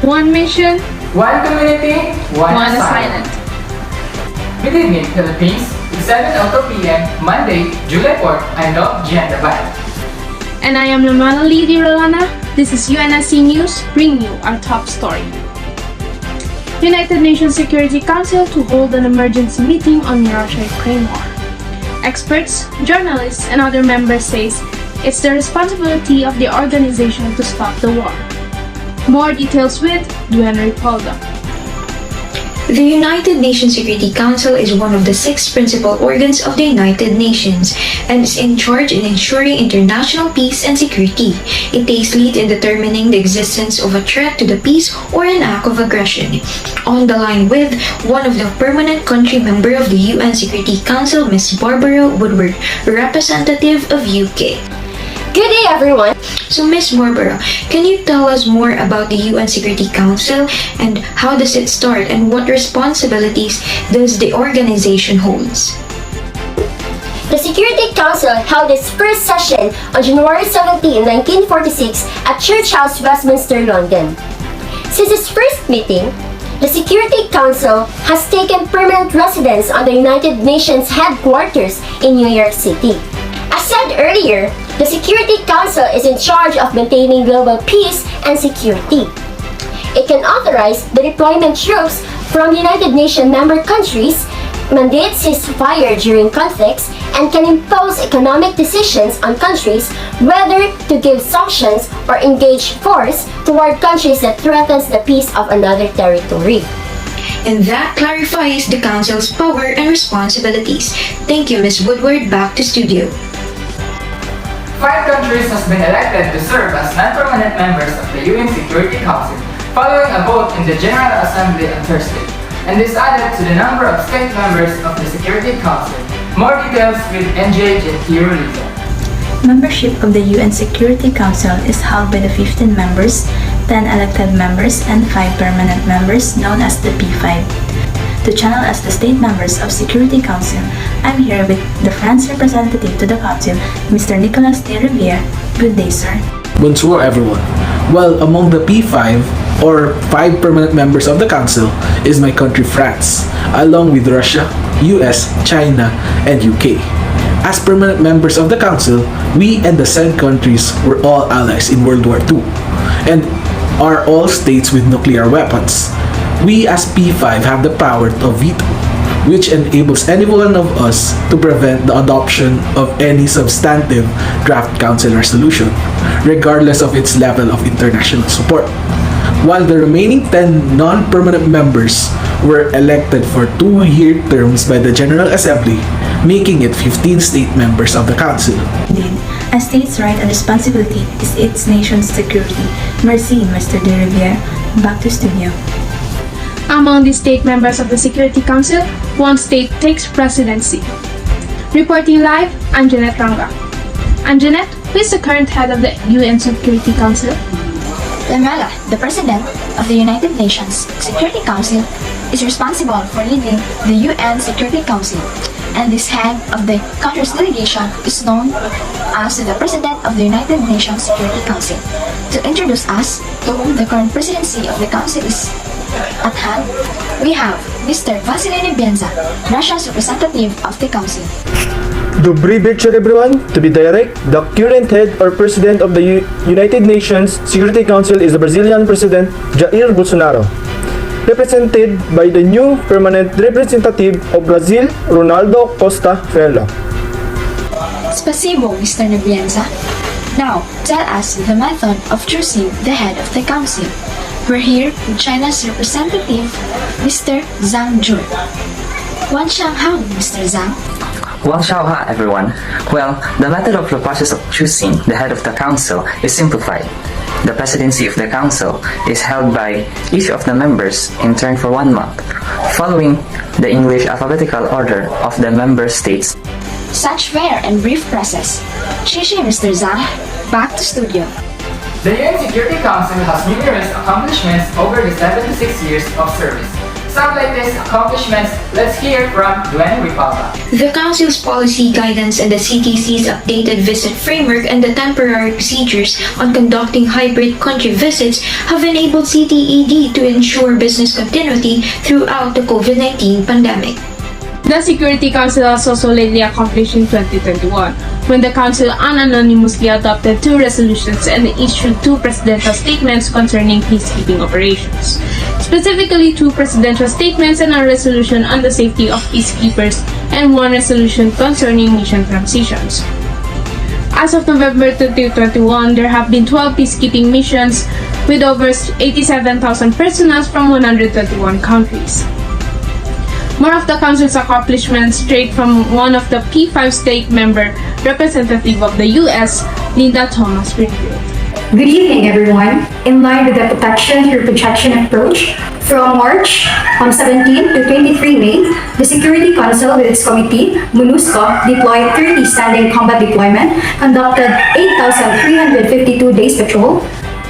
One mission, One community, one assignment. Good evening, Philippines. It's 7:00 p.m. Monday, July 4th. I'm Doc Gian Dabay. and I am Romana Lady Rolana. This is UNSC News, bringing you our top story. United Nations Security Council to hold an emergency meeting on Russia-Ukraine war. Experts, journalists, and other members says it's the responsibility of the organization to stop the war. More details with Duane Poldo. The United Nations Security Council is one of the 6 principal organs of the United Nations and is in charge in ensuring international peace and security. It takes lead in determining the existence of a threat to the peace or an act of aggression. On the line with one of the permanent country member of the UN Security Council, Ms. Barbara Woodward, representative of UK. Good day, everyone! So, Ms. Barbara, can you tell us more about the UN Security Council and how does it start and what responsibilities does the organization holds? The Security Council held its first session on January 17, 1946 at Church House, Westminster, London. Since its first meeting, the Security Council has taken permanent residence on the United Nations headquarters in New York City. As said earlier, the Security Council is in charge of maintaining global peace and security. It can authorize the deployment troops from United Nations member countries, mandate ceasefire during conflicts, and can impose economic decisions on countries whether to give sanctions or engage force toward countries that threatens the peace of another territory. And that clarifies the Council's power and responsibilities. Thank you, Ms. Woodward. Back to studio. 5 countries has been elected to serve as non-permanent members of the UN Security Council following a vote in the General Assembly on Thursday, and this added to the number of state members of the Security Council. More details with NJ Tiroliza. Membership of the UN Security Council is held by the 15 members, 10 elected members, and 5 permanent members known as the P5. To channel as the state members of Security Council, I'm here with the France representative to the Council, Mr. Nicolas de Rivière. Good day, sir. Bonjour everyone. Well, among the P5 or 5 permanent members of the Council is my country France, along with Russia, US, China, and UK. As permanent members of the Council, we and the said countries were all allies in World War II and are all states with nuclear weapons. We as P5 have the power of veto, which enables any one of us to prevent the adoption of any substantive draft council resolution, regardless of its level of international support. While the remaining 10 non-permanent members were elected for 2-year terms by the General Assembly, making it 15 state members of the Council. Indeed, a state's right and responsibility is its nation's security. Merci, Mr. de Rivière. Back to studio. Among the state members of the Security Council, one state takes presidency. Reporting live, Anjanette Ranga. Anjanette, who is the current head of the UN Security Council? Lamela, the President of the United Nations Security Council, is responsible for leading the UN Security Council, and this head of the country's delegation is known as the President of the United Nations Security Council. To introduce us to whom the current presidency of the Council is at hand, we have Mr. Vasily Nebenza, Russia's representative of the Council. Dobry вечер, everyone. To be direct, the current head or president of the United Nations Security Council is the Brazilian President Jair Bolsonaro, represented by the new permanent representative of Brazil, Ronaldo Costa Ferla. Spasibo, Mr. Nebenza. Now, tell us the method of choosing the head of the Council. We're here with China's representative, Mr. Zhang Jun. Wan Shanghao, Mr. Zhang. Xiaoha, everyone. Well, the method of the process of choosing the head of the council is simplified. The presidency of the council is held by each of the members in turn for 1 month, following the English alphabetical order of the member states. Such fair and brief process. Shishi, Mr. Zhang. Back to studio. The UN Security Council has numerous accomplishments over the 76 years of service. some latest accomplishments, let's hear from Duen Ripalda. The Council's policy guidance and the CTC's updated visit framework and the temporary procedures on conducting hybrid country visits have enabled CTED to ensure business continuity throughout the COVID-19 pandemic. The Security Council has also lately accomplished in 2021, when the Council unanimously adopted 2 resolutions and issued 2 presidential statements concerning peacekeeping operations. Specifically, 2 presidential statements and a resolution on the safety of peacekeepers and 1 resolution concerning mission transitions. As of November 2021, there have been 12 peacekeeping missions with over 87,000 personnel from 121 countries. More of the Council's accomplishments straight from one of the P5 state member representative of the U.S., Linda Thomas Greenfield. Good evening, everyone. In line with the protection through projection approach, from March 17 to 23 May, the Security Council with its committee, MONUSCO, deployed 30 standing combat deployment, conducted 8,352 days patrol,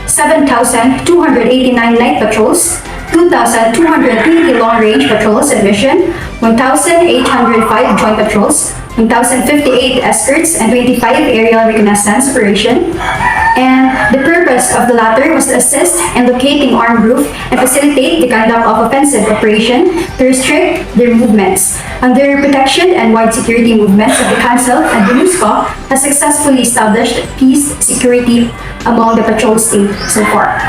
7,289 night patrols, 2,220 long-range patrols and mission, 1,805 joint patrols, 1,058 escorts, and 25 aerial reconnaissance operation. And the purpose of the latter was to assist in locating armed groups and facilitate the conduct of offensive operation to restrict their movements. Under protection and wide security movements of the Council and MONUSCO has successfully established peace, security among the patrol state so far.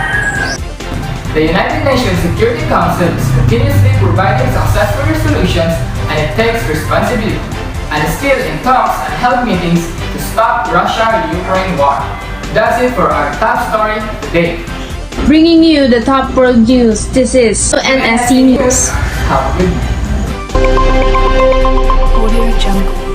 The United Nations Security Council is continuously providing successful resolutions and it takes responsibility and is still in talks and held meetings to stop Russia-Ukraine war. That's it for our top story today. Bringing you the top world news, this is NSC News. Have a good night. Audio Jungle.